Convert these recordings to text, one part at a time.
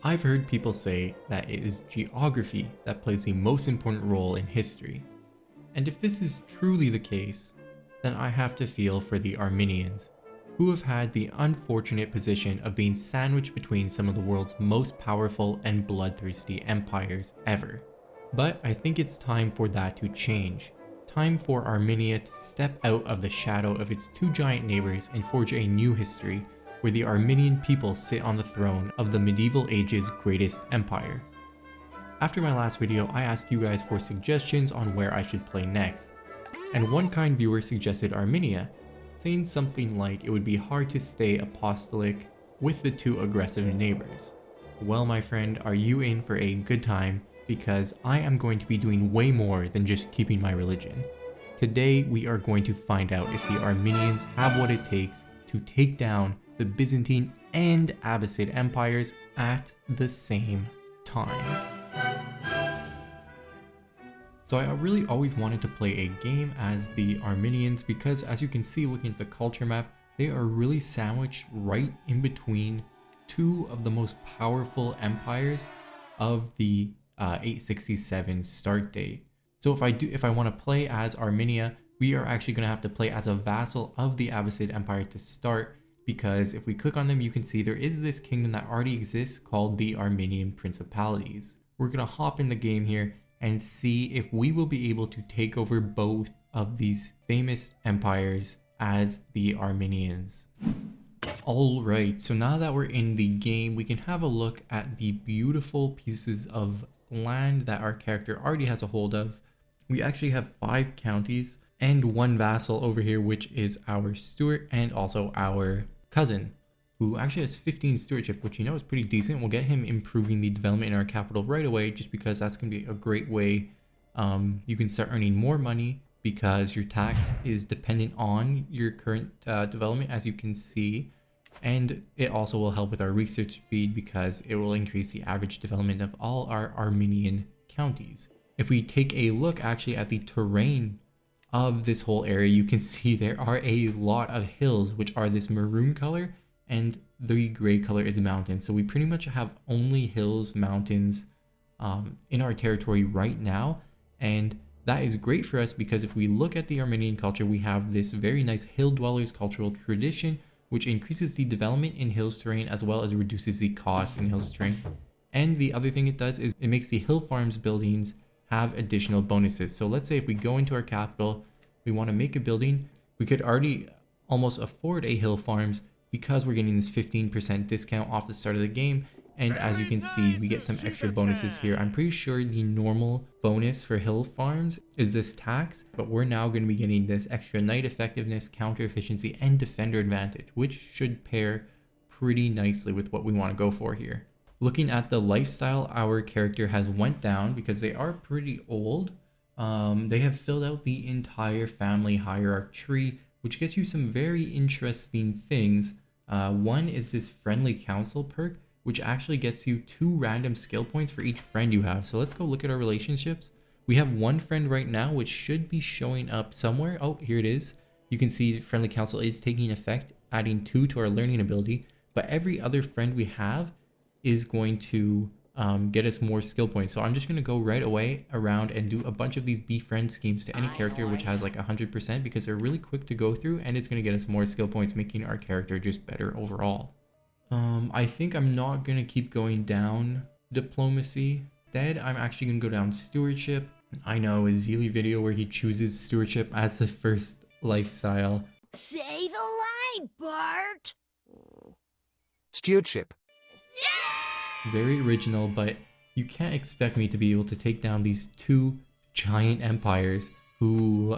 I've heard people say that it is geography that plays the most important role in history. And if this is truly the case, then I have to feel for the Armenians, who have had the unfortunate position of being sandwiched between some of the world's most powerful and bloodthirsty empires ever. But I think it's time for that to change. Time for Armenia to step out of the shadow of its two giant neighbors and forge a new history where the Armenian people sit on the throne of the medieval age's greatest empire. After my last video, I asked you guys for suggestions on where I should play next, and one kind viewer suggested Armenia, saying something like it would be hard to stay apostolic with the two aggressive neighbors. Well, my friend, are you in for a good time? Because I am going to be doing way more than just keeping my religion. Today, we are going to find out if the Armenians have what it takes to take down the Byzantine and Abbasid empires at the same time. So I really always wanted to play a game as the Armenians because, as you can see looking at the culture map, they are really sandwiched right in between two of the most powerful empires of the 867 start date. So if I want to play as Armenia, we are actually going to have to play as a vassal of the Abbasid Empire to start, because if we click on them, you can see there is this kingdom that already exists called the Armenian Principalities. We're going to hop in the game here and see if we will be able to take over both of these famous empires as the Armenians. Alright, so now that we're in the game, we can have a look at the beautiful pieces of land that our character already has a hold of. We actually have 5 counties and 1 vassal over here, which is our steward and also our cousin, who actually has 15 stewardship, which is pretty decent. We'll get him improving the development in our capital right away, just because that's going to be a great way. You can start earning more money because your tax is dependent on your current development, as you can see. And it also will help with our research speed because it will increase the average development of all our Armenian counties. If we take a look actually at the terrain of this whole area, you can see there are a lot of hills, which are this maroon color, and the gray color is a mountain. So we pretty much have only hills, mountains in our territory right now. And that is great for us because if we look at the Armenian culture, we have this very nice hill dwellers cultural tradition, which increases the development in hills terrain as well as reduces the cost in hills terrain. And the other thing it does is it makes the hill farms buildings have additional bonuses. So let's say if we go into our capital, we want to make a building, we could already almost afford a hill farms because we're getting this 15% discount off the start of the game. And as you can see, we get some extra bonuses here. I'm pretty sure the normal bonus for hill farms is this tax, but we're now going to be getting this extra knight effectiveness, counter efficiency, and defender advantage, which should pair pretty nicely with what we want to go for here. Looking at the lifestyle, our character has went down because they are pretty old. They have filled out the entire family hierarchy tree, which gets you some very interesting things. One is this friendly council perk, which actually gets you 2 random skill points for each friend you have. So let's go look at our relationships. We have 1 friend right now, which should be showing up somewhere. Oh, here it is. You can see friendly council is taking effect, adding 2 to our learning ability, but every other friend we have is going to get us more skill points. So I'm just going to go right away around and do a bunch of these befriend schemes to any character which has like 100% because they're really quick to go through, and it's going to get us more skill points, making our character just better overall. I think I'm not going to keep going down diplomacy. Instead, I'm actually going to go down stewardship. I know, a Zeely video where he chooses stewardship as the first lifestyle. Say the line, Bart! Stewardship. Very original, but you can't expect me to be able to take down these 2 giant empires who,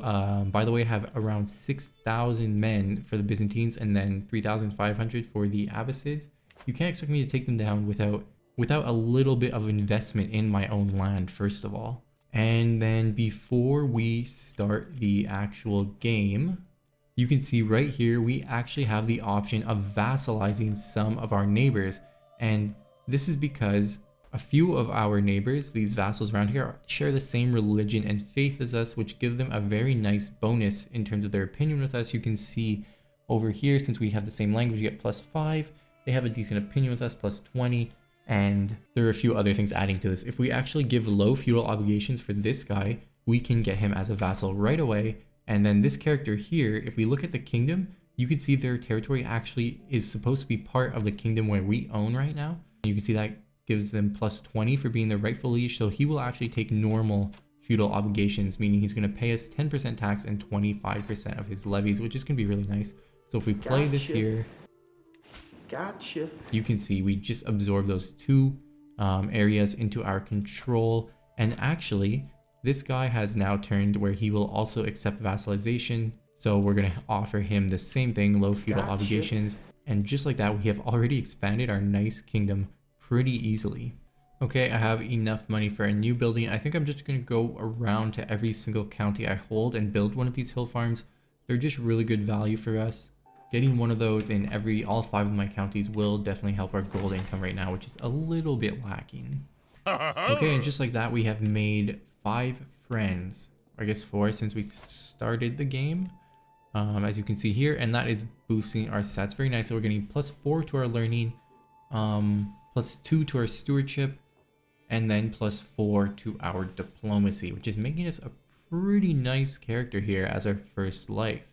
by the way, have around 6,000 men for the Byzantines and then 3,500 for the Abbasids. You can't expect me to take them down without a little bit of investment in my own land, first of all. And then before we start the actual game, you can see right here, we actually have the option of vassalizing some of our neighbors. And this is because a few of our neighbors, these vassals around here, share the same religion and faith as us, which give them a very nice bonus in terms of their opinion with us. You can see over here, since we have the same language, you get +5. They have a decent opinion with us, +20. And there are a few other things adding to this. If we actually give low feudal obligations for this guy, we can get him as a vassal right away. And then this character here, if we look at the kingdom, you can see their territory actually is supposed to be part of the kingdom where we own right now. You can see that gives them plus 20 for being the rightful liege. So he will actually take normal feudal obligations, meaning he's going to pay us 10% tax and 25% of his levies, which is going to be really nice. So if we play this here, you can see we just absorb those two areas into our control. And actually, this guy has now turned where he will also accept vassalization. So we're going to offer him the same thing, low feudal obligations. And just like that, we have already expanded our nice kingdom pretty easily. Okay, I have enough money for a new building. I think I'm just going to go around to every single county I hold and build one of these hill farms. They're just really good value for us. Getting one of those in all 5 of my counties will definitely help our gold income right now, which is a little bit lacking. Okay, and just like that, we have made 5 friends. I guess 4 since we started the game, as you can see here, and that is boosting our stats very nice. So we're getting plus 4 to our learning, plus 2 to our stewardship, and then plus 4 to our diplomacy, which is making us a pretty nice character here as our first life.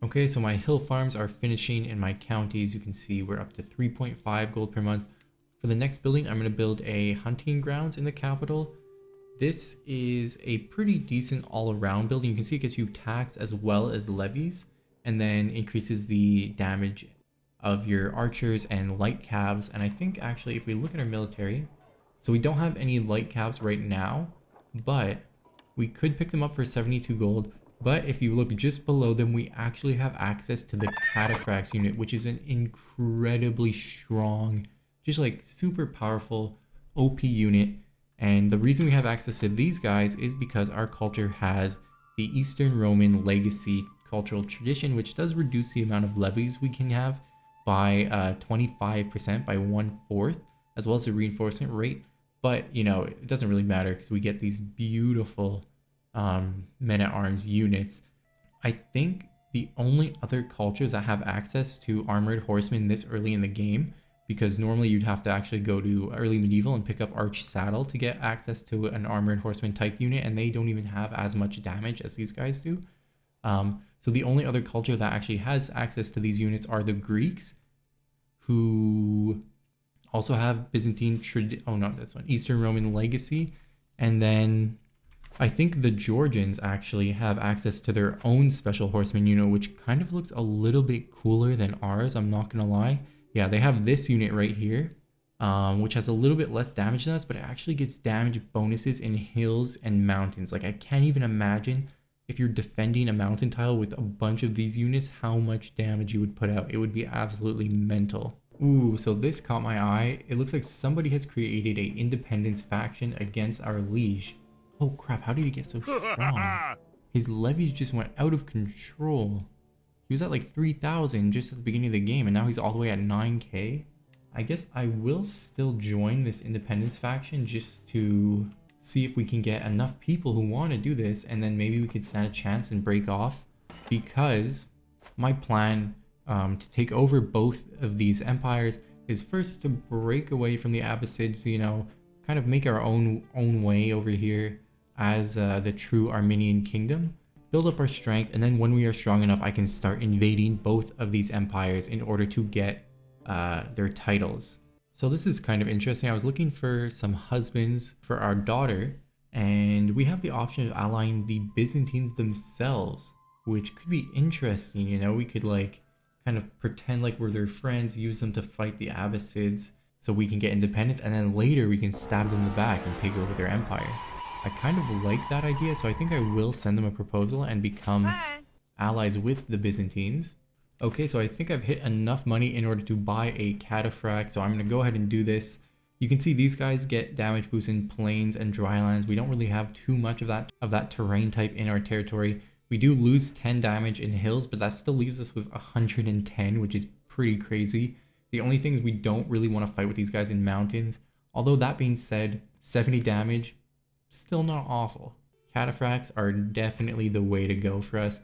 Okay, so my hill farms are finishing in my counties. You can see we're up to 3.5 gold per month. For the next building, I'm going to build a hunting grounds in the capital. This is a pretty decent all-around building. You can see it gets you tax as well as levies, and then increases the damage of your archers and light calves. And I think actually if we look at our military, so we don't have any light calves right now, but we could pick them up for 72 gold. But if you look just below them, we actually have access to the cataphracts unit, which is an incredibly strong, just like super powerful OP unit. And the reason we have access to these guys is because our culture has the Eastern Roman legacy cultural tradition, which does reduce the amount of levies we can have by 25%, by 1/4, as well as the reinforcement rate. But, you know, it doesn't really matter because we get these beautiful men-at-arms units. I think the only other cultures that have access to armored horsemen this early in the game, because normally you'd have to actually go to early medieval and pick up arch saddle to get access to an armored horseman type unit, and they don't even have as much damage as these guys do. So the only other culture that actually has access to these units are the Greeks, who also have Byzantine Eastern Roman legacy. And then I think the Georgians actually have access to their own special horseman unit, which kind of looks a little bit cooler than ours, I'm not gonna lie. Yeah, they have this unit right here, which has a little bit less damage than us, but it actually gets damage bonuses in hills and mountains. Like, I can't even imagine if you're defending a mountain tile with a bunch of these units, how much damage you would put out. It would be absolutely mental. Ooh, so this caught my eye. It looks like somebody has created a independence faction against our liege. Oh crap, how did he get so strong? His levies just went out of control. He was at like 3,000 just at the beginning of the game, and now he's all the way at 9k. I guess I will still join this independence faction just to see if we can get enough people who want to do this, and then maybe we could stand a chance and break off. Because my plan to take over both of these empires is first to break away from the Abbasids, you know, kind of make our own way over here as the true Armenian kingdom, build up our strength, and then when we are strong enough, I can start invading both of these empires in order to get their titles. So this is kind of interesting. I was looking for some husbands for our daughter, and we have the option of allying the Byzantines themselves, which could be interesting. You know, we could like kind of pretend like we're their friends, use them to fight the Abbasids so we can get independence, and then later we can stab them in the back and take over their empire. I kind of like that idea, so I think I will send them a proposal and become allies with the Byzantines. Okay, so I think I've hit enough money in order to buy a cataphract, so I'm going to go ahead and do this. You can see these guys get damage boosts in plains and drylands. We don't really have too much of that terrain type in our territory. We do lose 10 damage in hills, but that still leaves us with 110, which is pretty crazy. The only thing is we don't really want to fight with these guys in mountains. Although that being said, 70 damage, still not awful. Cataphracts are definitely the way to go for us.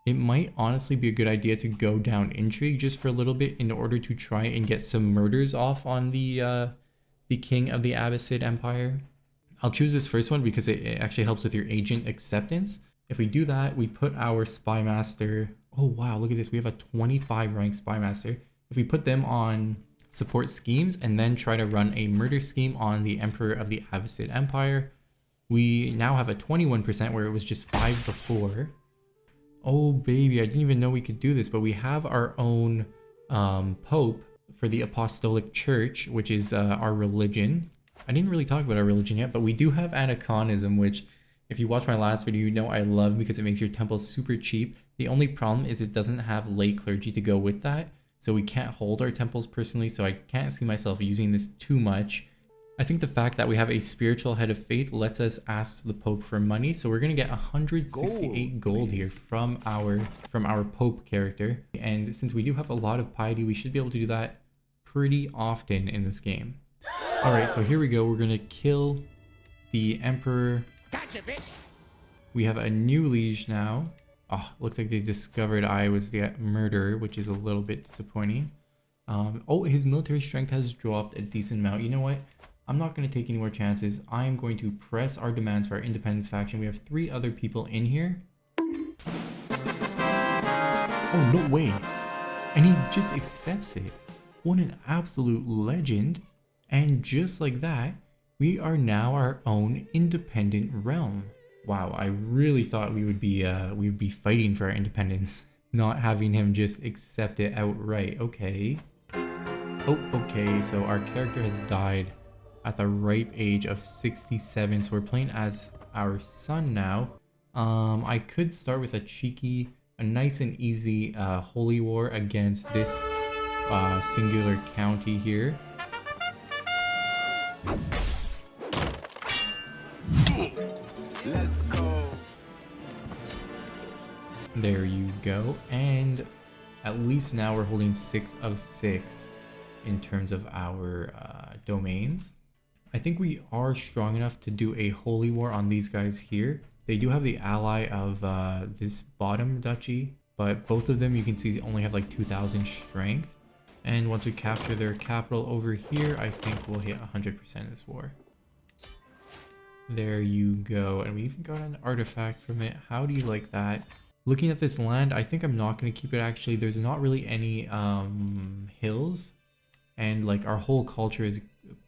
It might honestly be a good idea to go down intrigue just for a little bit in order to try and get some murders off on the the king of the Abbasid Empire. I'll choose this first one because it actually helps with your agent acceptance. If we do that, we put our spy master. Oh wow, look at this. We have a 25 rank spy master. If we put them on support schemes and then try to run a murder scheme on the Emperor of the Abbasid Empire, we now have a 21% where it was just 5 before. Oh baby, I didn't even know we could do this, but we have our own Pope for the Apostolic Church, which is our religion. I didn't really talk about our religion yet, but we do have anaconism, which if you watch my last video, you know I love because it makes your temples super cheap. The only problem is it doesn't have lay clergy to go with that, so we can't hold our temples personally, so I can't see myself using this too much. I think the fact that we have a spiritual head of faith lets us ask the Pope for money, so we're gonna get 168 gold here from our Pope character. And since we do have a lot of piety, we should be able to do that pretty often in this game. All right, so here we go. We're gonna kill the Emperor. Gotcha, bitch. We have a new liege now. Oh, looks like they discovered I was the murderer, which is a little bit disappointing. Oh, his military strength has dropped a decent amount. You know what? I'm not going to take any more chances. I am going to press our demands for our independence faction. We have 3 other people in here. Oh, no way. And he just accepts it. What an absolute legend. And just like that, we are now our own independent realm. Wow, I really thought we would be fighting for our independence, not having him just accept it outright. Okay. Oh, okay, so our character has died at the ripe age of 67, so we're playing as our son now. I could start with a nice and easy holy war against this singular county here. Let's go. There you go, and at least now we're holding 6 of 6 in terms of our domains. I think we are strong enough to do a holy war on these guys here. They do have the ally of this bottom duchy, but both of them you can see only have like 2,000 strength. And once we capture their capital over here, I think we'll hit 100% in this war. There you go, and we even got an artifact from it. How do you like that? Looking at this land, I think I'm not going to keep it actually. There's not really any hills, and like our whole culture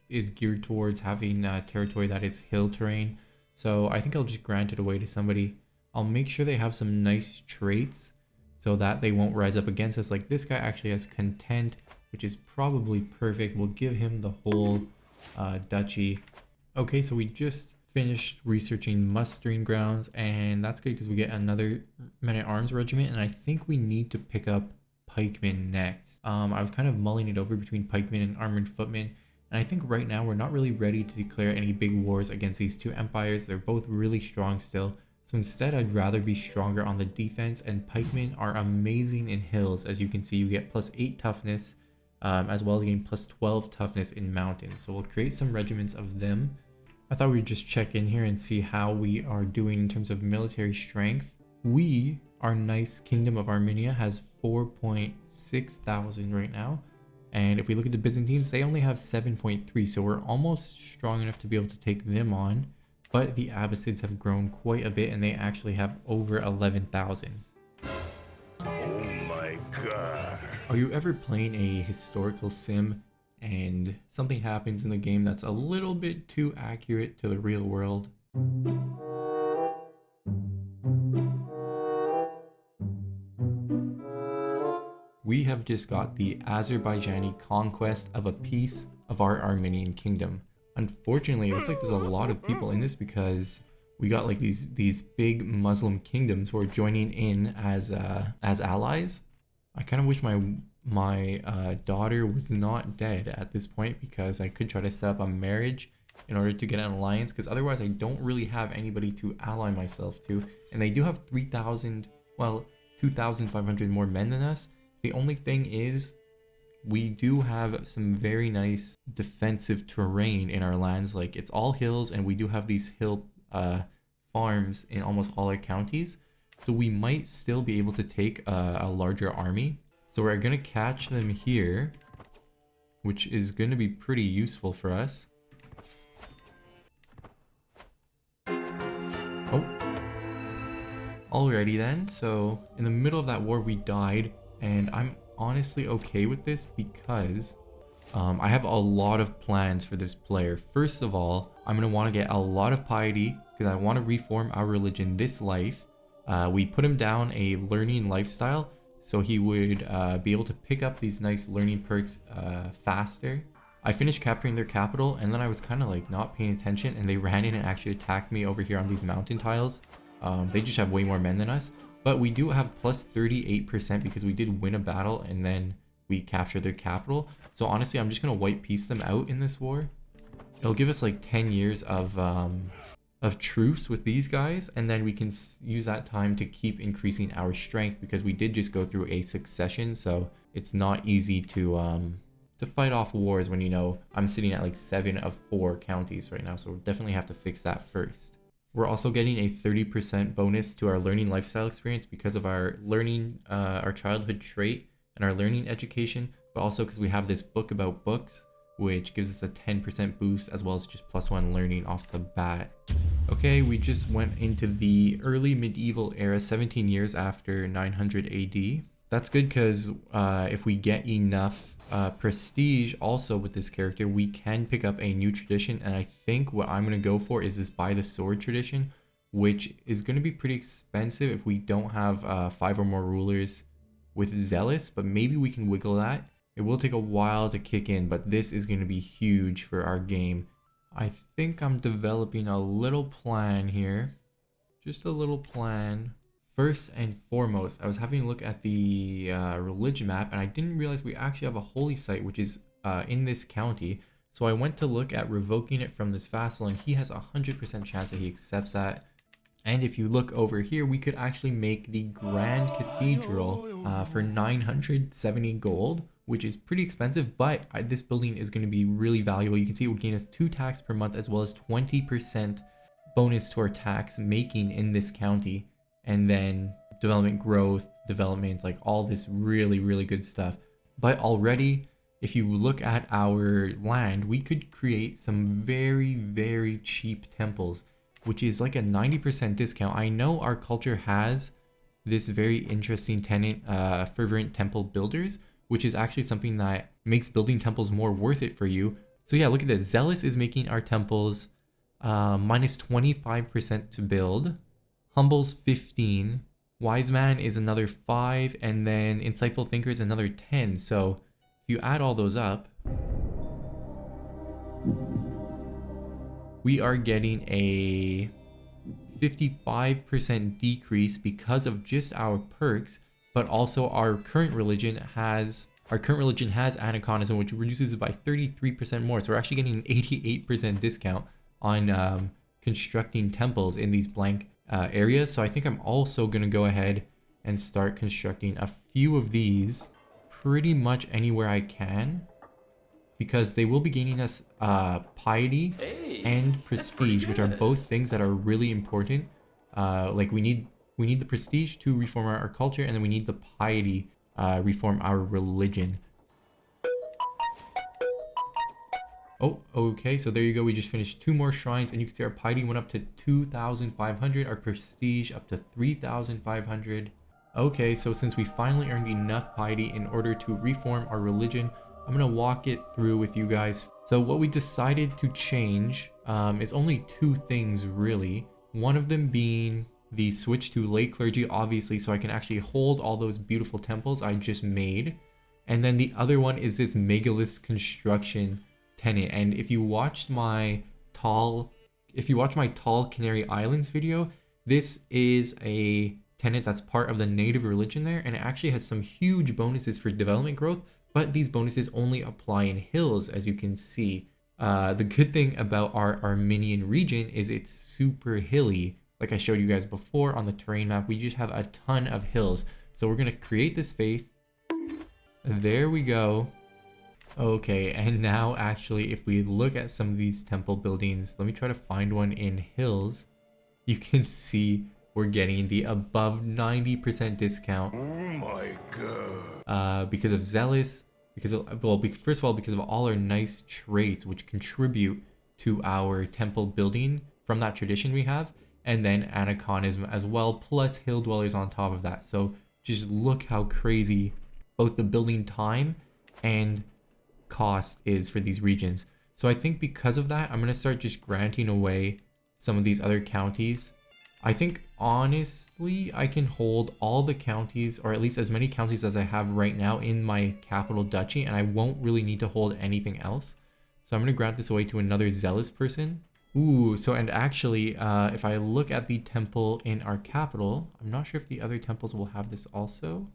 is geared towards having territory that is hill terrain. So I think I'll just grant it away to somebody. I'll make sure they have some nice traits so that they won't rise up against us. Like this guy actually has content, which is probably perfect. We'll give him the whole duchy. Okay, so we just finished researching mustering grounds, and that's good because we get another men-at-arms regiment, and I think we need to pick up pikemen next. I was kind of mulling it over between pikemen and armored footmen, and I think right now we're not really ready to declare any big wars against these 2 empires. They're both really strong still, so instead I'd rather be stronger on the defense, and pikemen are amazing in hills. As you can see, you get +8 toughness, as well as getting +12 toughness in mountains, so we'll create some regiments of them. I thought we'd just check in here and see how we are doing in terms of military strength. Our nice Kingdom of Armenia has 4.6 thousand right now. And if we look at the Byzantines, they only have 7.3, so we're almost strong enough to be able to take them on. But the Abbasids have grown quite a bit, and they actually have over 11,000. Oh my god. Are you ever playing a historical sim and something happens in the game that's a little bit too accurate to the real world? We have just got the Azerbaijani conquest of a piece of our Armenian kingdom. Unfortunately, it looks like there's a lot of people in this because we got like these big Muslim kingdoms who are joining in as allies. I kind of wish my daughter was not dead at this point because I could try to set up a marriage in order to get an alliance, because otherwise I don't really have anybody to ally myself to. And they do have 2,500 more men than us. The only thing is we do have some very nice defensive terrain in our lands. Like it's all hills, and we do have these hill farms in almost all our counties. So we might still be able to take a larger army. So we're gonna catch them here, which is going to be pretty useful for us. Oh. Alrighty then, so in the middle of that war we died, and I'm honestly okay with this because I have a lot of plans for this player. First of all, I'm going to want to get a lot of piety because I want to reform our religion this life. We put him down a learning lifestyle so he would be able to pick up these nice learning perks faster. I finished capturing their capital, and then I was kind of like not paying attention, and they ran in and actually attacked me over here on these mountain tiles. They just have way more men than us, but we do have plus 38% because we did win a battle and then we captured their capital. So honestly, I'm just gonna white piece them out in this war. It'll give us like 10 years of truce with these guys, and then we can use that time to keep increasing our strength because we did just go through a succession. So it's not easy to fight off wars when, you know, I'm sitting at like 7 of 4 counties right now. So we'll definitely have to fix that first. We're also getting a 30% bonus to our learning lifestyle experience because of our learning, our childhood trait and our learning education, but also because we have this book about books, which gives us a 10% boost as well as just +1 learning off the bat. Okay, we just went into the early medieval era, 17 years after 900 AD. That's good because if we get enough prestige also with this character, we can pick up a new tradition, and I think what I'm going to go for is this by the sword tradition, which is going to be pretty expensive if we don't have 5 or more rulers with zealous, but maybe we can wiggle that. It will take a while to kick in, but this is going to be huge for our game. I think I'm developing a little plan here, just a little plan. First and foremost, I was having a look at the religion map, and I didn't realize we actually have a holy site, which is in this county. So I went to look at revoking it from this vassal, and he has a 100% chance that he accepts that. And if you look over here, we could actually make the Grand Cathedral for 970 gold, which is pretty expensive, but this building is going to be really valuable. You can see it would gain us 2 tax per month as well as 20% bonus to our tax making in this county. And then development growth, development, like all this really, really good stuff. But already, if you look at our land, we could create some very, very cheap temples, which is like a 90% discount. I know our culture has this very interesting tenant, fervent temple builders, which is actually something that makes building temples more worth it for you. So yeah, look at this. Zealous is making our temples minus 25% to build. Humble's 15, Wise Man is another 5, and then Insightful Thinker is another 10. So if you add all those up, we are getting a 55% decrease because of just our perks, but also our current religion has anaconism, which reduces it by 33% more. So we're actually getting an 88% discount on constructing temples in these blank areas. So I think I'm also going to go ahead and start constructing a few of these pretty much anywhere I can, because they will be gaining us piety and prestige, which are both things that are really important. Like we need the prestige to reform our culture, and then we need the piety reform our religion. Oh, okay, so there you go. We just finished 2 more shrines, and you can see our piety went up to 2,500, our prestige up to 3,500. Okay, so since we finally earned enough piety in order to reform our religion, I'm gonna walk it through with you guys. So what we decided to change is only 2 things really. One of them being the switch to lay clergy, obviously, so I can actually hold all those beautiful temples I just made. And then the other one is this megalith construction tenant. And if you watched my tall Canary Islands video, this is a tenant that's part of the native religion there, and it actually has some huge bonuses for development growth, but these bonuses only apply in hills, as you can see. The good thing about our Armenian region is it's super hilly. Like I showed you guys before on the terrain map, we just have a ton of hills. So we're gonna create this faith. There we go. Okay, and now actually if we look at some of these temple buildings, let me try to find one in hills. You can see we're getting the above 90% discount. Oh my god. Because of Zealous, because of, well, first of all, because of all our nice traits which contribute to our temple building from that tradition we have, and then anaconism as well, plus hill dwellers on top of that. So just look how crazy both the building time and cost is for these regions. So I think because of that, I'm going to start just granting away some of these other counties. I think honestly I can hold all the counties, or at least as many counties as I have right now in my capital duchy, and I won't really need to hold anything else. So I'm going to grant this away to another zealous person. Ooh, so and actually if I look at the temple in our capital, I'm not sure if the other temples will have this also.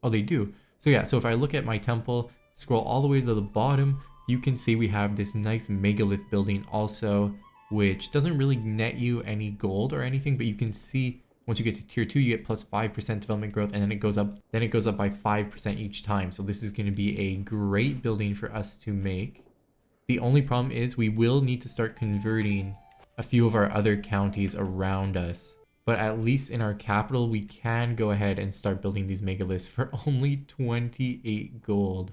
Oh, they do. So yeah, so if I look at my temple, scroll all the way to the bottom, you can see we have this nice megalith building also, which doesn't really net you any gold or anything, but you can see once you get to tier 2, you get plus 5% development growth, and then it goes up by 5% each time. So this is going to be a great building for us to make. The only problem is we will need to start converting a few of our other counties around us. But at least in our capital, we can go ahead and start building these megaliths for only 28 gold.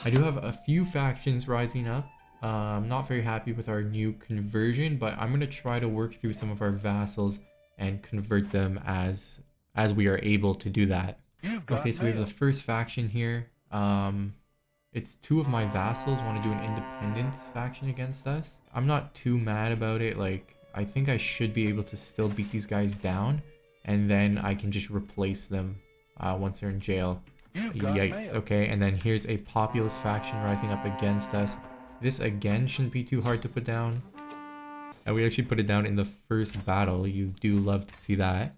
I do have a few factions rising up. I'm not very happy with our new conversion, but I'm going to try to work through some of our vassals and convert them as we are able to do that. Okay, so we have the first faction here. It's 2 of my vassals want to do an independence faction against us. I'm not too mad about it. Like, I think I should be able to still beat these guys down, and then I can just replace them once they're in jail. Yikes. Okay, and then here's a populist faction rising up against us. This again shouldn't be too hard to put down. And we actually put it down in the first battle. You do love to see that.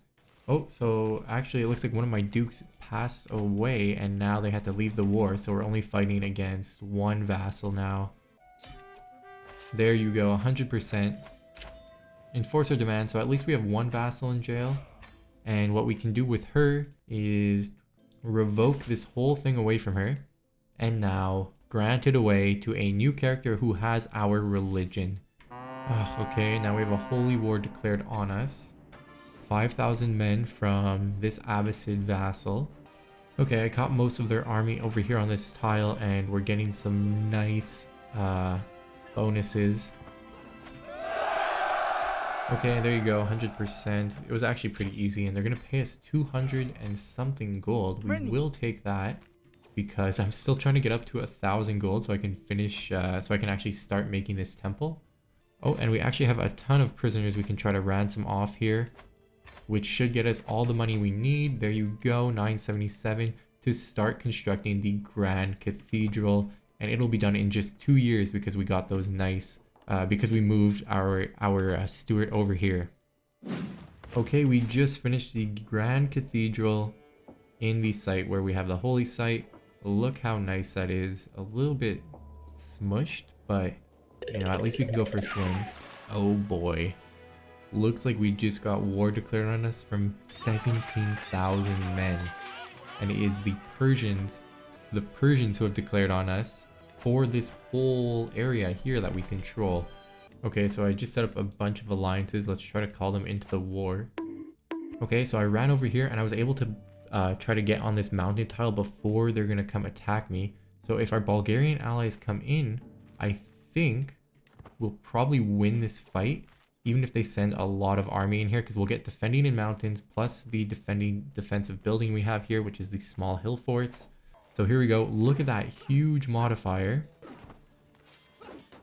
Oh, so actually it looks like one of my dukes passed away, and now they had to leave the war, so we're only fighting against 1 vassal now. There you go, 100%. Enforcer demand, so at least we have 1 vassal in jail. And what we can do with her is revoke this whole thing away from her, and now grant it away to a new character who has our religion. Okay, now we have a holy war declared on us. 5,000 men from this Abbasid vassal. Okay, I caught most of their army over here on this tile, and we're getting some nice bonuses. Okay, there you go, 100%. It was actually pretty easy, and they're going to pay us 200 and something gold. We will take that, because I'm still trying to get up to 1,000 gold so I can finish, so I can actually start making this temple. Oh, and we actually have a ton of prisoners we can try to ransom off here, which should get us all the money we need. There you go, 977 to start constructing the Grand Cathedral, and it'll be done in just 2 years because we got those nice, because we moved our steward over here. Okay, we just finished the Grand Cathedral in the site where we have the holy site. Look how nice that is. A little bit smushed, but you know, at least we can go for a swing. Oh boy. Looks like we just got war declared on us from 17,000 men. And it is the Persians who have declared on us for this whole area here that we control. Okay, so I just set up a bunch of alliances. Let's try to call them into the war. Okay, so I ran over here and I was able to try to get on this mountain tile before they're gonna come attack me. So if our Bulgarian allies come in, I think we'll probably win this fight, even if they send a lot of army in here, because we'll get defending in mountains plus the defensive building we have here, which is the small hill forts. So here we go. Look at that huge modifier.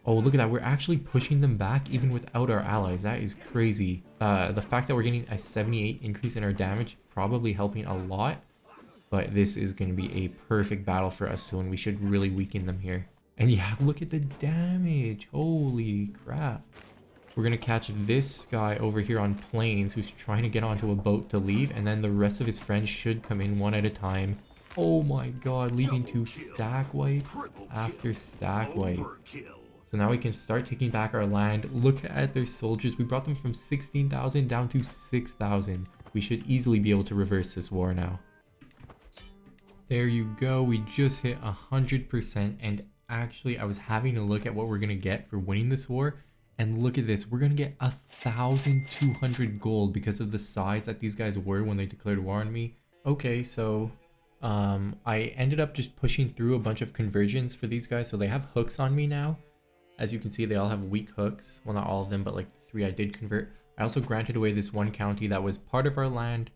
Oh, look at that. We're actually pushing them back even without our allies. That is crazy. The fact that we're getting a 78 increase in our damage, probably helping a lot. But this is going to be a perfect battle for us soon. We should really weaken them here. And yeah, look at the damage. Holy crap. We're going to catch this guy over here on plains who's trying to get onto a boat to leave. And then the rest of his friends should come in one at a time. Oh my god, leading to stack wipe after stack wipe. So now we can start taking back our land. Look at their soldiers. We brought them from 16,000 down to 6,000. We should easily be able to reverse this war now. There you go. We just hit 100%. And actually, I was having a look at what we're going to get for winning this war. And look at this. We're going to get 1,200 gold because of the size that these guys were when they declared war on me. Okay, so I ended up just pushing through a bunch of conversions for these guys. So they have hooks on me now. As you can see, they all have weak hooks. Well, not all of them, but like the 3 I did convert. I also granted away this one county that was part of our land.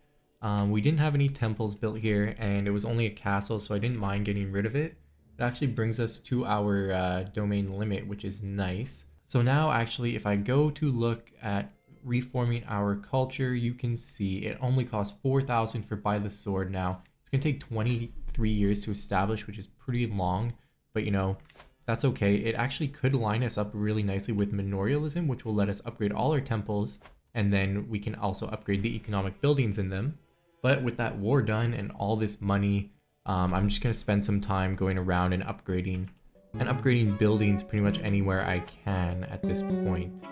We didn't have any temples built here, and it was only a castle, so I didn't mind getting rid of it. It actually brings us to our domain limit, which is nice. So now actually, if I go to look at reforming our culture, you can see it only costs 4,000 for buy the sword now. It's going to take 23 years to establish, which is pretty long, but you know, that's okay. It actually could line us up really nicely with manorialism, which will let us upgrade all our temples, and then we can also upgrade the economic buildings in them. But with that war done and all this money, I'm just going to spend some time going around and upgrading buildings pretty much anywhere I can at this point.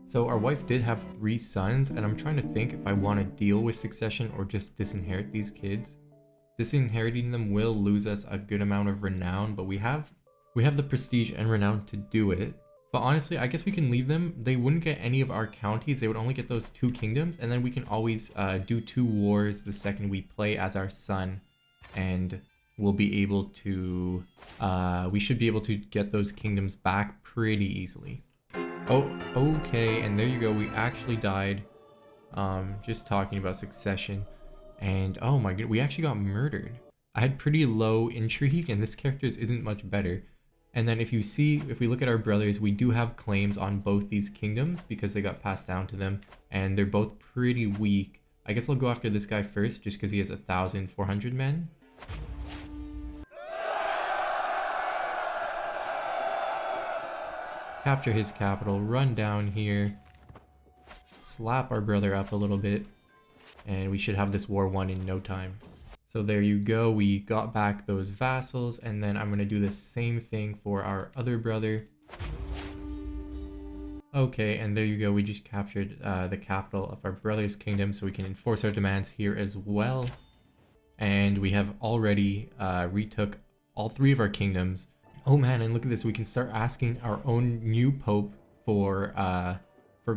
So our wife did have 3 sons, and I'm trying to think if I want to deal with succession or just disinherit these kids. Disinheriting them will lose us a good amount of renown, but we have the prestige and renown to do it. But honestly, I guess we can leave them. They wouldn't get any of our counties. They would only get those 2 kingdoms, and then we can always do 2 wars the second we play as our son, and we'll be able to, we should be able to get those kingdoms back pretty easily. Oh, okay, and there you go. We actually died just talking about succession, and oh my god, we actually got murdered. I had pretty low intrigue, and this character's isn't much better. And then if we look at our brothers, we do have claims on both these kingdoms because they got passed down to them, and they're both pretty weak. I guess I'll go after this guy first just because he has 1,400 men. Capture his capital, run down here, slap our brother up a little bit, and we should have this war won in no time. So there you go, we got back those vassals, and then I'm going to do the same thing for our other brother. Okay, and there you go, we just captured the capital of our brother's kingdom, so we can enforce our demands here as well. And we have already retook all 3 of our kingdoms. Oh man, and look at this, we can start asking our own new pope for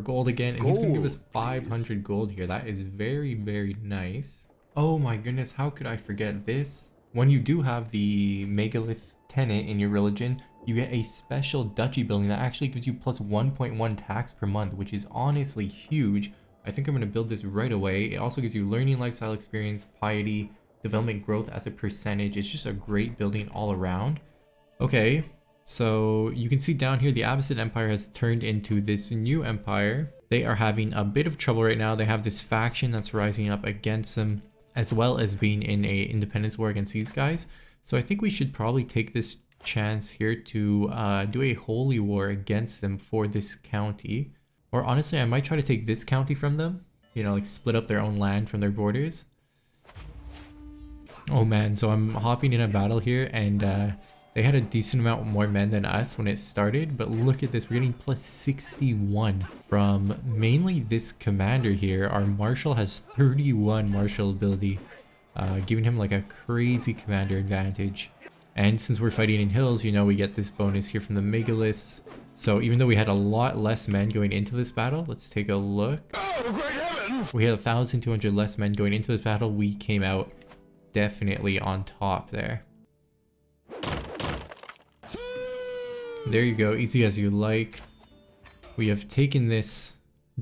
gold again, and he's going to give us 500 gold here. That is very, very nice. Oh my goodness, how could I forget this? When you do have the megalith tenet in your religion, you get a special duchy building that actually gives you plus 1.1 tax per month, which is honestly huge. I think I'm going to build this right away. It also gives you learning, lifestyle experience, piety, development growth as a percentage. It's just a great building all around. Okay, so you can see down here the Abbasid Empire has turned into this new empire. They are having a bit of trouble right now. They have this faction that's rising up against them, as well as being in a independence war against these guys. So I think we should probably take this chance here to do a holy war against them for this county. Or honestly, I might try to take this county from them. You know, like split up their own land from their borders. Oh man, so I'm hopping in a battle here, and they had a decent amount more men than us when it started, but look at this, we're getting plus 61 from mainly this commander here. Our marshal has 31 martial ability, giving him like a crazy commander advantage. And since we're fighting in hills, you know, we get this bonus here from the megaliths. So even though we had a lot less men going into this battle, let's take a look. Oh, great heavens! We had 1,200 less men going into this battle. We came out definitely on top there. There you go, easy as you like. We have taken this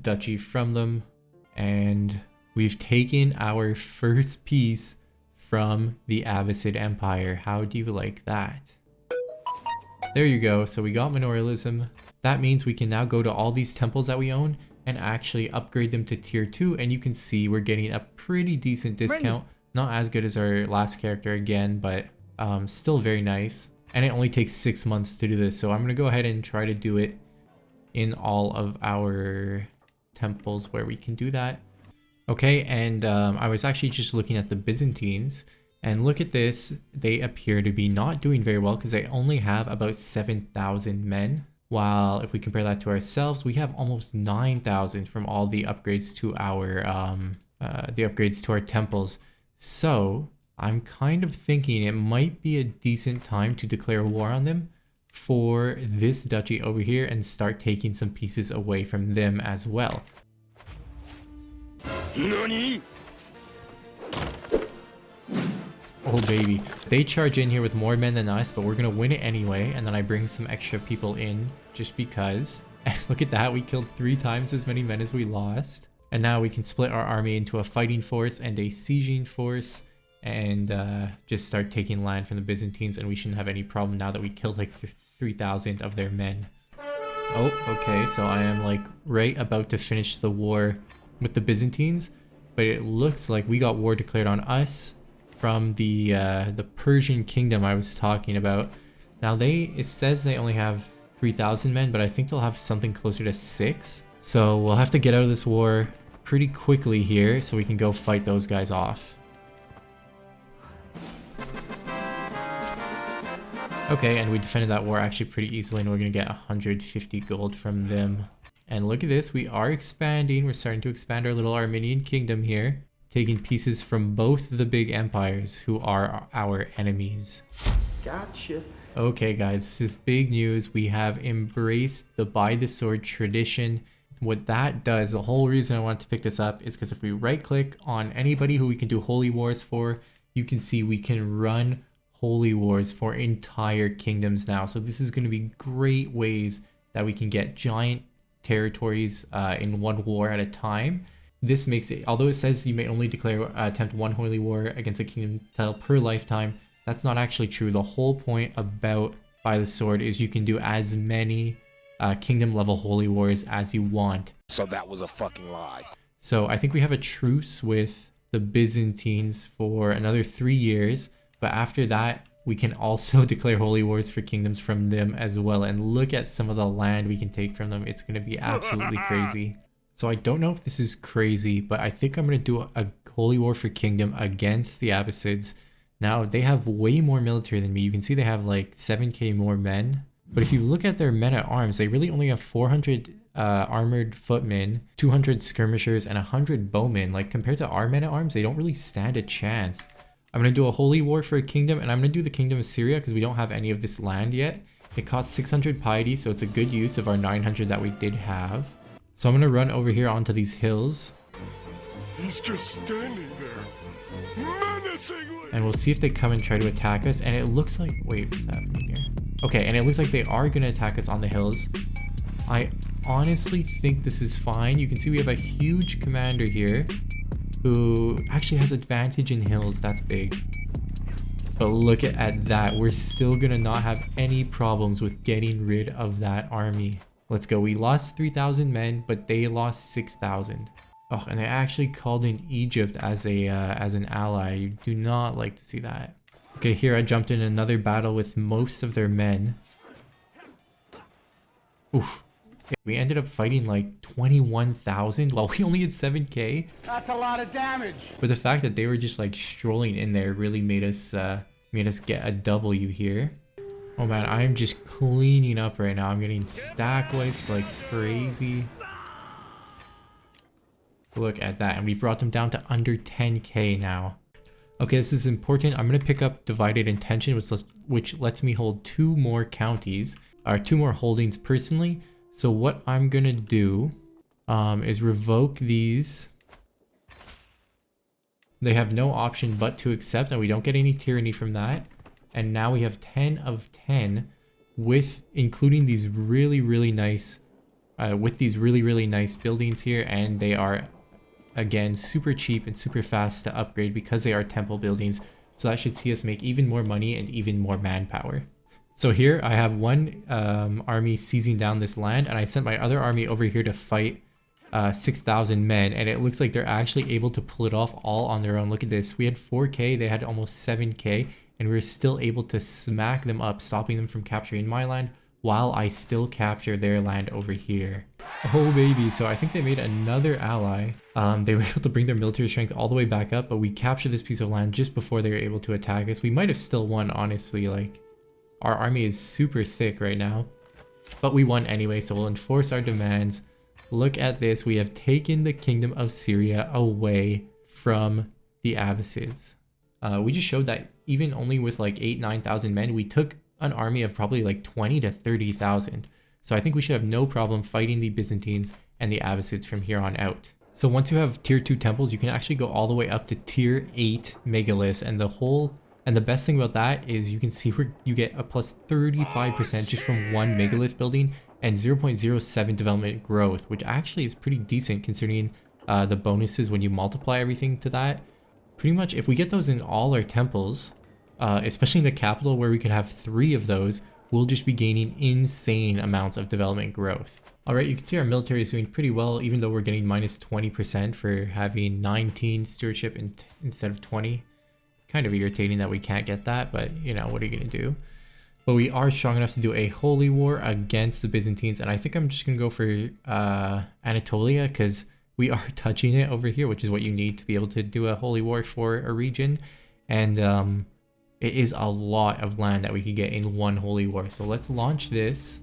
duchy from them, and we've taken our first piece from the Abbasid Empire. How do you like that? There you go, so we got manorialism. That means we can now go to all these temples that we own and actually upgrade them to tier 2, and you can see we're getting a pretty decent discount. Not as good as our last character again, but still very nice. And it only takes 6 months to do this, so I'm going to go ahead and try to do it in all of our temples where we can do that. Okay, and I was actually just looking at the Byzantines, and look at this. They appear to be not doing very well because they only have about 7,000 men, while if we compare that to ourselves, we have almost 9,000 from all the upgrades to our temples. So I'm kind of thinking it might be a decent time to declare war on them for this duchy over here and start taking some pieces away from them as well. Nani? Oh baby. They charge in here with more men than us, but we're gonna win it anyway. And then I bring some extra people in just because. And look at that, we killed 3 times as many men as we lost. And now we can split our army into a fighting force and a sieging force. And just start taking land from the Byzantines, and we shouldn't have any problem now that we killed like 3,000 of their men. Oh, okay, so I am like right about to finish the war with the Byzantines, but it looks like we got war declared on us from the Persian kingdom I was talking about. Now it says they only have 3,000 men, but I think they'll have something closer to 6. So we'll have to get out of this war pretty quickly here so we can go fight those guys off. Okay, and we defended that war actually pretty easily, and we're gonna get 150 gold from them. And look at this, we are expanding. We're starting to expand our little Armenian kingdom here, taking pieces from both the big empires who are our enemies. Gotcha. Okay guys, this is big news. We have embraced the by the sword tradition. What that does, the whole reason I wanted to pick this up is because if we right click on anybody who we can do holy wars for, you can see we can run holy wars for entire kingdoms now. So this is going to be great ways that we can get giant territories in one war at a time. This makes it, although it says you may only attempt 1 holy war against a kingdom tile per lifetime, that's not actually true. The whole point about by the sword is you can do as many kingdom level holy wars as you want. So that was a fucking lie. So I think we have a truce with the Byzantines for another 3 years. But after that, we can also declare holy wars for kingdoms from them as well. And look at some of the land we can take from them. It's going to be absolutely crazy. So I don't know if this is crazy, but I think I'm going to do a holy war for kingdom against the Abbasids. Now, they have way more military than me. You can see they have like 7k more men. But if you look at their men at arms, they really only have 400 armored footmen, 200 skirmishers, and 100 bowmen. Like compared to our men at arms, they don't really stand a chance. I'm going to do a holy war for a kingdom, and I'm going to do the kingdom of Syria because we don't have any of this land yet. It costs 600 piety, so it's a good use of our 900 that we did have. So I'm going to run over here onto these hills. He's just standing there, menacingly. And we'll see if they come and try to attack us. And it looks like, wait, what's happening here? Okay, and it looks like they are going to attack us on the hills. I honestly think this is fine. You can see we have a huge commander here who actually has advantage in hills. That's big. But look at that. We're still gonna not have any problems with getting rid of that army. Let's go. We lost 3,000 men, but they lost 6,000. Oh, and they actually called in Egypt as an ally. You do not like to see that. Okay, here I jumped in another battle with most of their men. Oof. We ended up fighting like 21,000 while we only had 7k. That's a lot of damage. But the fact that they were just like strolling in there really made us get a W here. Oh man, I'm just cleaning up right now. I'm getting stack wipes like crazy. Look at that, and we brought them down to under 10k now. Okay, this is important. I'm gonna pick up divided intention, which lets me hold 2 more counties, or 2 more holdings personally. So what I'm gonna do is revoke these. They have no option but to accept, and we don't get any tyranny from that. And now we have 10 of 10 with including these really nice nice buildings here, and they are again super cheap and super fast to upgrade because they are temple buildings. So that should see us make even more money and even more manpower. So here I have one army seizing down this land, and I sent my other army over here to fight 6,000 men, and it looks like they're actually able to pull it off all on their own. Look at this. We had 4k, they had almost 7k, and we were still able to smack them up, stopping them from capturing my land while I still capture their land over here. Oh baby, so I think they made another ally. They were able to bring their military strength all the way back up, but we captured this piece of land just before they were able to attack us. We might have still won, honestly. Like, our army is super thick right now, but we won anyway, so we'll enforce our demands. Look at this. We have taken the kingdom of Syria away from the Abbasids. We just showed that even only with like 9,000 men, we took an army of probably like 20 to 30,000. So I think we should have no problem fighting the Byzantines and the Abbasids from here on out. So once you have tier 2 temples, you can actually go all the way up to tier 8 megaliths, and And the best thing about that is you can see where you get a plus 35% just from one megalith building and 0.07 development growth, which actually is pretty decent considering the bonuses when you multiply everything to that. Pretty much if we get those in all our temples, especially in the capital where we could have 3 of those, we'll just be gaining insane amounts of development growth. Alright, you can see our military is doing pretty well, even though we're getting minus 20% for having 19 stewardship instead of 20. Kind of irritating that we can't get that, but you know, what are you going to do? But we are strong enough to do a holy war against the Byzantines, and I think I'm just going to go for Anatolia, because we are touching it over here, which is what you need to be able to do a holy war for a region. And it is a lot of land that we could get in one holy war. So let's launch this.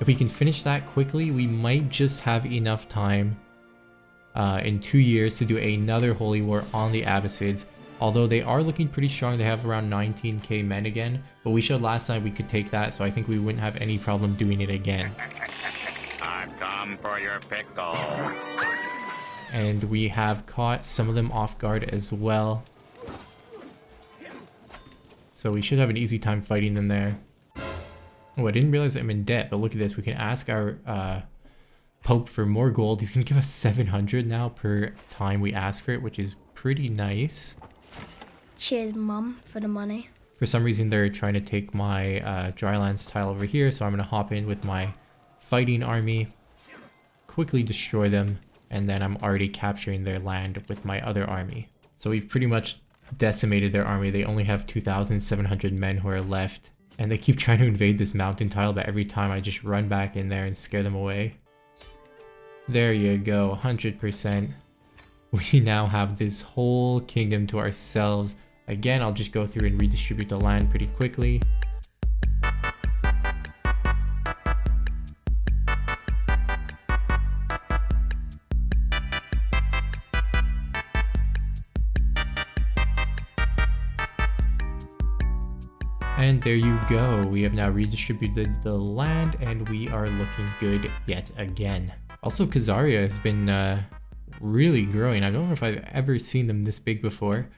If we can finish that quickly, we might just have enough time in 2 years to do another holy war on the Abbasids. Although they are looking pretty strong, they have around 19k men again, but we showed last time we could take that, so I think we wouldn't have any problem doing it again. I've come for your pickle. And we have caught some of them off guard as well. So we should have an easy time fighting them there. Oh, I didn't realize I'm in debt, but look at this. We can ask our Pope for more gold. He's going to give us 700 now per time we ask for it, which is pretty nice. Cheers, Mum, for the money. For some reason, they're trying to take my drylands tile over here, so I'm going to hop in with my fighting army, quickly destroy them, and then I'm already capturing their land with my other army. So we've pretty much decimated their army. They only have 2,700 men who are left, and they keep trying to invade this mountain tile, but every time I just run back in there and scare them away. There you go, 100%. We now have this whole kingdom to ourselves. Again, I'll just go through and redistribute the land pretty quickly. And there you go. We have now redistributed the land and we are looking good yet again. Also, Khazaria has been really growing. I don't know if I've ever seen them this big before.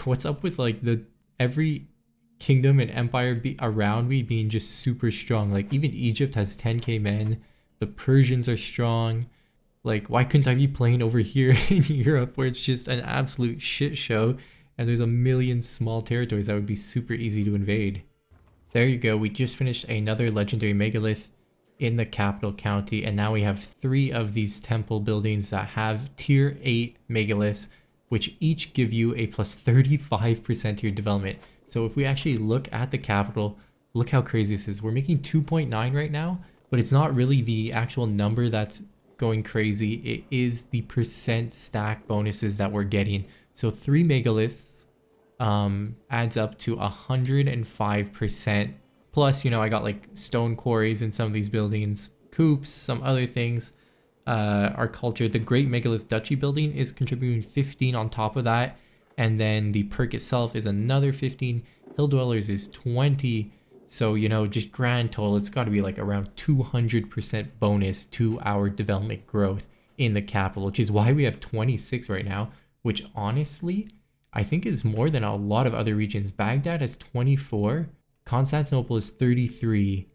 What's up with like every kingdom and empire around me being just super strong? Like even Egypt has 10k men. The Persians are strong. Like why couldn't I be playing over here in Europe where it's just an absolute shit show and there's a million small territories that would be super easy to invade? There you go. We just finished another legendary megalith in the capital county, and now we have 3 of these temple buildings that have tier 8 megaliths, which each give you a plus 35% to your development. So if we actually look at the capital, look how crazy this is. We're making 2.9 right now, but it's not really the actual number that's going crazy. It is the percent stack bonuses that we're getting. So 3 megaliths adds up to 105%. Plus, you know, I got like stone quarries in some of these buildings, coops, some other things. Our culture, the Great Megalith Duchy building is contributing 15 on top of that. And then the perk itself is another 15. Hill Dwellers is 20. So, you know, just grand total, it's got to be like around 200% bonus to our development growth in the capital, which is why we have 26 right now, which honestly, I think is more than a lot of other regions. Baghdad has 24, Constantinople is 33,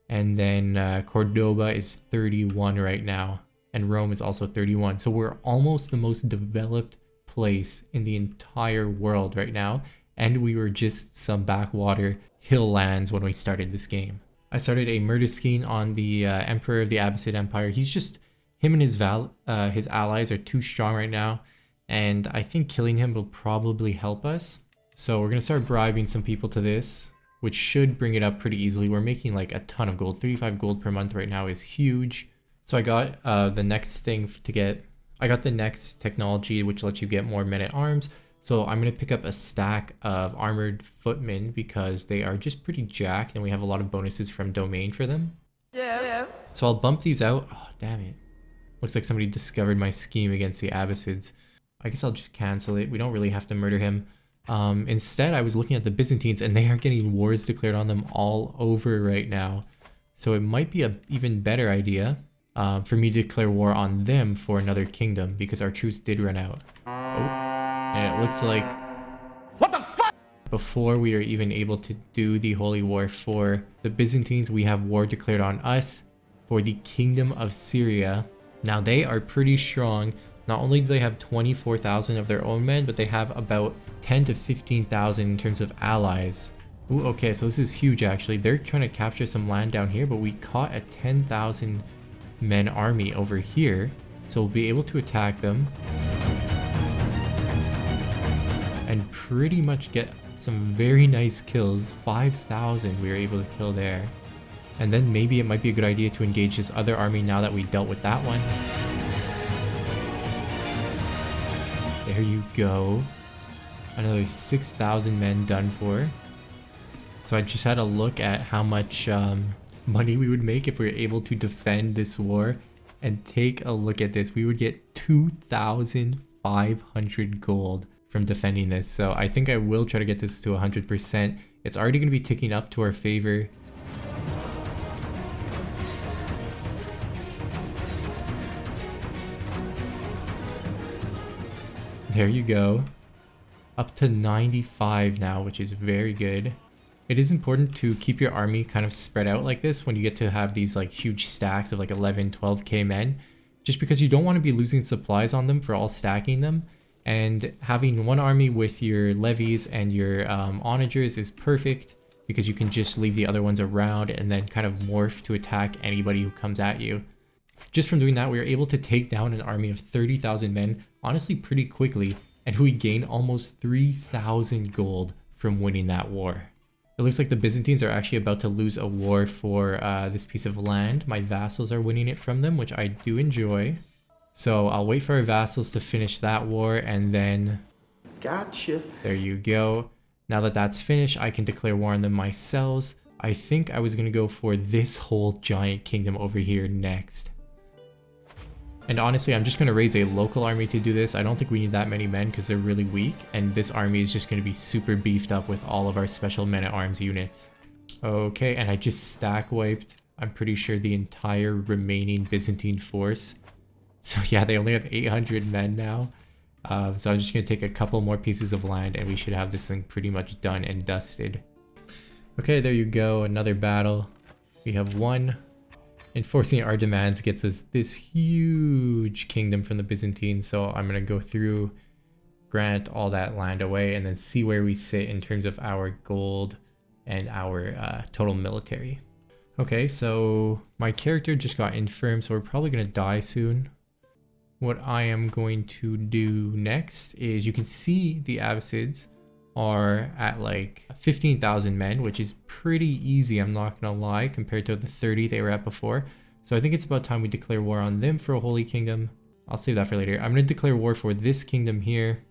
and then Cordoba is 31 right now. And Rome is also 31. So we're almost the most developed place in the entire world right now. And we were just some backwater hill lands when we started this game. I started a murder scheme on the Emperor of the Abbasid Empire. He's just, him and his allies are too strong right now. And I think killing him will probably help us. So we're going to start bribing some people to this, which should bring it up pretty easily. We're making like a ton of gold. 35 gold per month right now is huge. So I got the next thing to get. I got the next technology, which lets you get more men-at-arms. So I'm going to pick up a stack of armored footmen because they are just pretty jacked and we have a lot of bonuses from domain for them. Yeah. So I'll bump these out. Oh, damn it. Looks like somebody discovered my scheme against the Abbasids. I guess I'll just cancel it. We don't really have to murder him. Instead, I was looking at the Byzantines and they are getting wars declared on them all over right now. So it might be an even better idea for me to declare war on them for another kingdom because our truce did run out. Oh, and it looks like... What the fuck? before we are even able to do the holy war for the Byzantines, we have war declared on us for the Kingdom of Syria. Now they are pretty strong. Not only do they have 24,000 of their own men, but they have about 10 to 15,000 in terms of allies. Ooh, okay, so this is huge actually. They're trying to capture some land down here, but we caught a 10,000 men army over here. So we'll be able to attack them and pretty much get some very nice kills. 5,000 we were able to kill there. And then maybe it might be a good idea to engage this other army now that we dealt with that one. There you go. Another 6,000 men done for. So I just had a look at how much money we would make if we were able to defend this war. And take a look at this. We would get 2,500 gold from defending this. So I think I will try to get this to 100%. It's already going to be ticking up to our favor. There you go. Up to 95 now, which is very good. It is important to keep your army kind of spread out like this when you get to have these like huge stacks of like 11, 12k men. Just because you don't want to be losing supplies on them for all stacking them. And having one army with your levies and your onagers is perfect because you can just leave the other ones around and then kind of morph to attack anybody who comes at you. Just from doing that, we were able to take down an army of 30,000 men, honestly pretty quickly, and we gained almost 3,000 gold from winning that war. It looks like the Byzantines are actually about to lose a war for this piece of land. My vassals are winning it from them, which I do enjoy. So I'll wait for our vassals to finish that war and then... Gotcha. There you go. Now that that's finished, I can declare war on them myself. I think I was going to go for this whole giant kingdom over here next. And honestly, I'm just going to raise a local army to do this. I don't think we need that many men because they're really weak. And this army is just going to be super beefed up with all of our special men-at-arms units. Okay, and I just stack wiped, I'm pretty sure, the entire remaining Byzantine force. So yeah, they only have 800 men now. So I'm just going to take a couple more pieces of land and we should have this thing pretty much done and dusted. Okay, there you go. Another battle. We have one. Enforcing our demands gets us this huge kingdom from the Byzantines, so I'm going to go through, grant all that land away, and then see where we sit in terms of our gold and our total military. Okay, so my character just got infirm, so we're probably going to die soon. What I am going to do next is, you can see the Abbasids are at like 15,000 men, which is pretty easy, I'm not gonna lie, compared to the 30 they were at before. So I think it's about time we declare war on them for a holy kingdom. I'll save that for later. I'm gonna declare war for this kingdom here.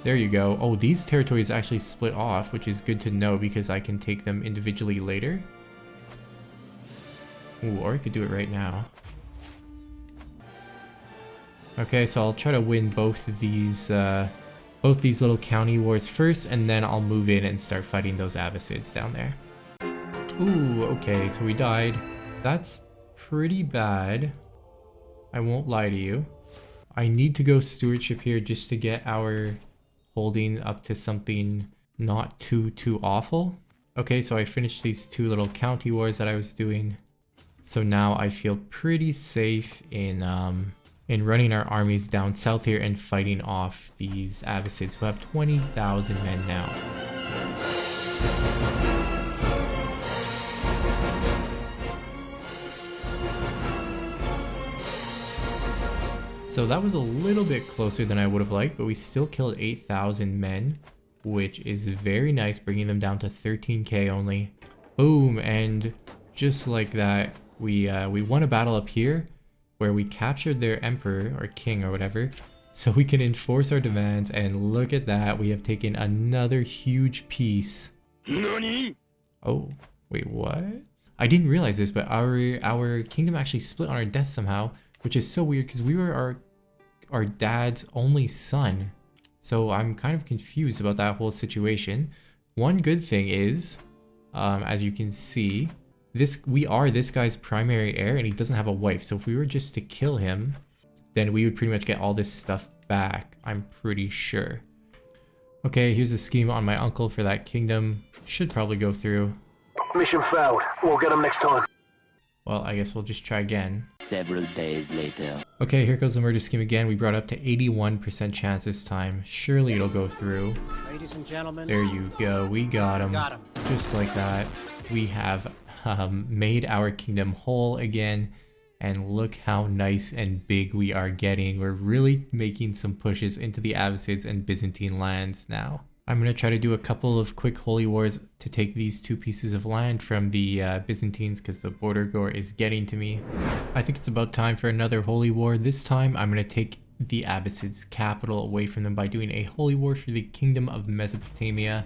There you go. Oh, these territories actually split off, which is good to know because I can take them individually later. Ooh, or I could do it right now. Okay, so I'll try to win both of these little county wars first, and then I'll move in and start fighting those Abbasids down there. Ooh, okay, so we died. That's pretty bad. I won't lie to you. I need to go stewardship here just to get our holding up to something not too awful. Okay, so I finished these two little county wars that I was doing. So now I feel pretty safe in running our armies down south here and fighting off these Abbasids who have 20,000 men now. So that was a little bit closer than I would have liked, but we still killed 8,000 men, which is very nice, bringing them down to 13k only. Boom, and just like that, we won a battle up here, where we captured their emperor or king or whatever, so we can enforce our demands, and look at that, we have taken another huge piece. Nani? Oh, wait, what? I didn't realize this, but our kingdom actually split on our death somehow, which is so weird because we were our dad's only son. So I'm kind of confused about that whole situation. One good thing is, as you can see, we are this guy's primary heir and he doesn't have a wife. So if we were just to kill him, then we would pretty much get all this stuff back, I'm pretty sure. Okay, here's a scheme on my uncle for that kingdom. Should probably go through. Mission failed. We'll get him next time. Well, I guess we'll just try again. Several days later. Okay, here goes the murder scheme again. We brought up to 81% chance this time. Surely it'll go through. Ladies and gentlemen. There you go. We got him. Got him. Just like that. We have made our kingdom whole again. And look how nice and big we are getting. We're really making some pushes into the Abbasids and Byzantine lands now. I'm going to try to do a couple of quick holy wars to take these 2 pieces of land from the Byzantines because the border gore is getting to me. I think it's about time for another holy war. This time I'm going to take the Abbasids' capital away from them by doing a holy war for the kingdom of Mesopotamia.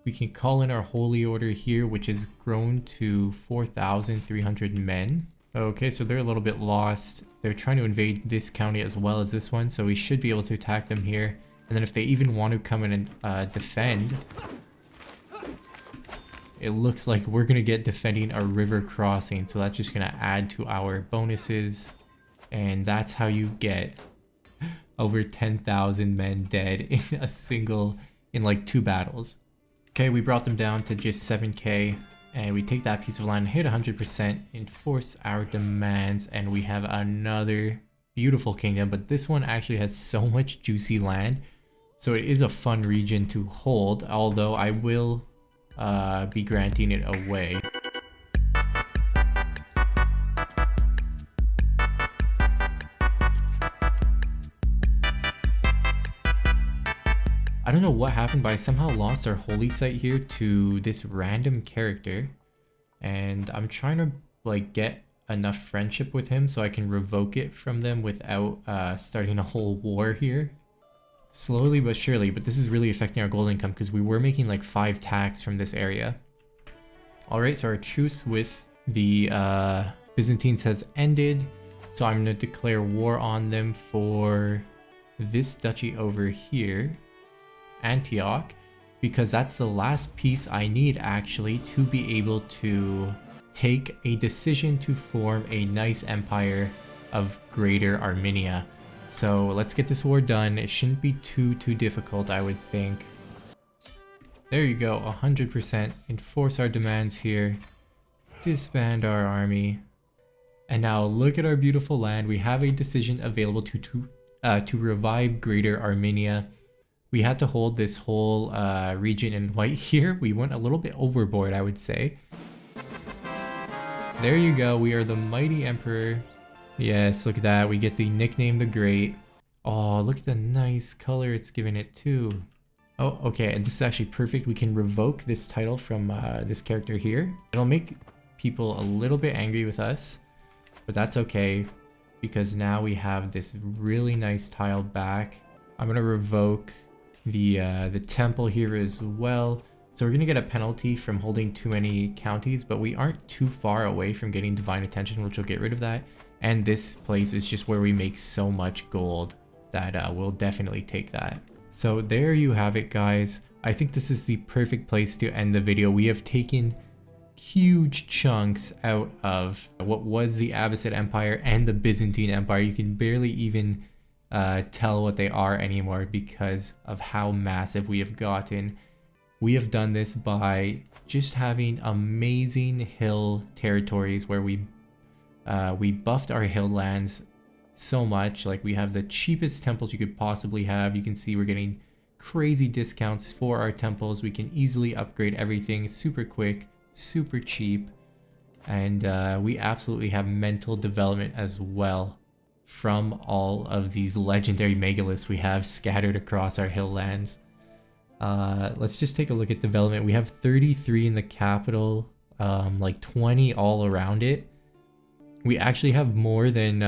We can call in our holy order here, which has grown to 4,300 men. Okay, so they're a little bit lost. They're trying to invade this county as well as this one, so we should be able to attack them here. And then if they even want to come in and defend, it looks like we're going to get defending a river crossing. So that's just going to add to our bonuses. And that's how you get over 10,000 men dead in like 2 battles. Okay, we brought them down to just 7k. And we take that piece of land, hit 100%, enforce our demands, and we have another beautiful kingdom. But this one actually has so much juicy land. So it is a fun region to hold, although I will be granting it away. I don't know what happened, but I somehow lost our holy site here to this random character. And I'm trying to like get enough friendship with him so I can revoke it from them without starting a whole war here. Slowly but surely, but this is really affecting our gold income because we were making like 5 tax from this area. Alright, so our truce with the Byzantines has ended. So I'm going to declare war on them for this duchy over here, Antioch, because that's the last piece I need actually to be able to take a decision to form a nice empire of Greater Armenia. So let's get this war done. It shouldn't be too difficult, I would think. There you go, 100%. Enforce our demands here. Disband our army. And now look at our beautiful land. We have a decision available to revive Greater Armenia. We had to hold this whole region in white here. We went a little bit overboard, I would say. There you go. We are the mighty emperor. Yes, look at that. We get the nickname the Great. Oh, look at the nice color it's given it too. Oh, okay, and this is actually perfect. We can revoke this title from this character here. It'll make people a little bit angry with us, but that's okay because now we have this really nice tile back. I'm gonna revoke the temple here as well. So we're gonna get a penalty from holding too many counties, but we aren't too far away from getting divine attention, which will get rid of that. And this place is just where we make so much gold that we'll definitely take that. So there you have it, guys. I think this is the perfect place to end the video. We have taken huge chunks out of what was the Abbasid Empire and the Byzantine Empire. You can barely even tell what they are anymore because of how massive we have gotten. We have done this by just having amazing hill territories where we buffed our hill lands so much. Like, we have the cheapest temples you could possibly have. You can see we're getting crazy discounts for our temples. We can easily upgrade everything super quick, super cheap, and we absolutely have mental development as well from all of these legendary megaliths we have scattered across our hill lands. Let's just take a look at development. We have 33 in the capital, like 20 all around it. We actually have more than,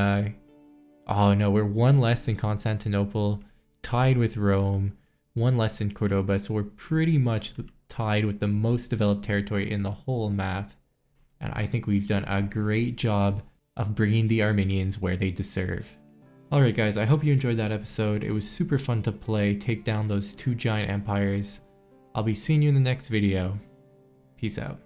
oh no, we're 1 less than Constantinople, tied with Rome, 1 less than Cordoba, so we're pretty much tied with the most developed territory in the whole map. And I think we've done a great job of bringing the Armenians where they deserve. Alright guys, I hope you enjoyed that episode. It was super fun to play, take down those 2 giant empires. I'll be seeing you in the next video. Peace out.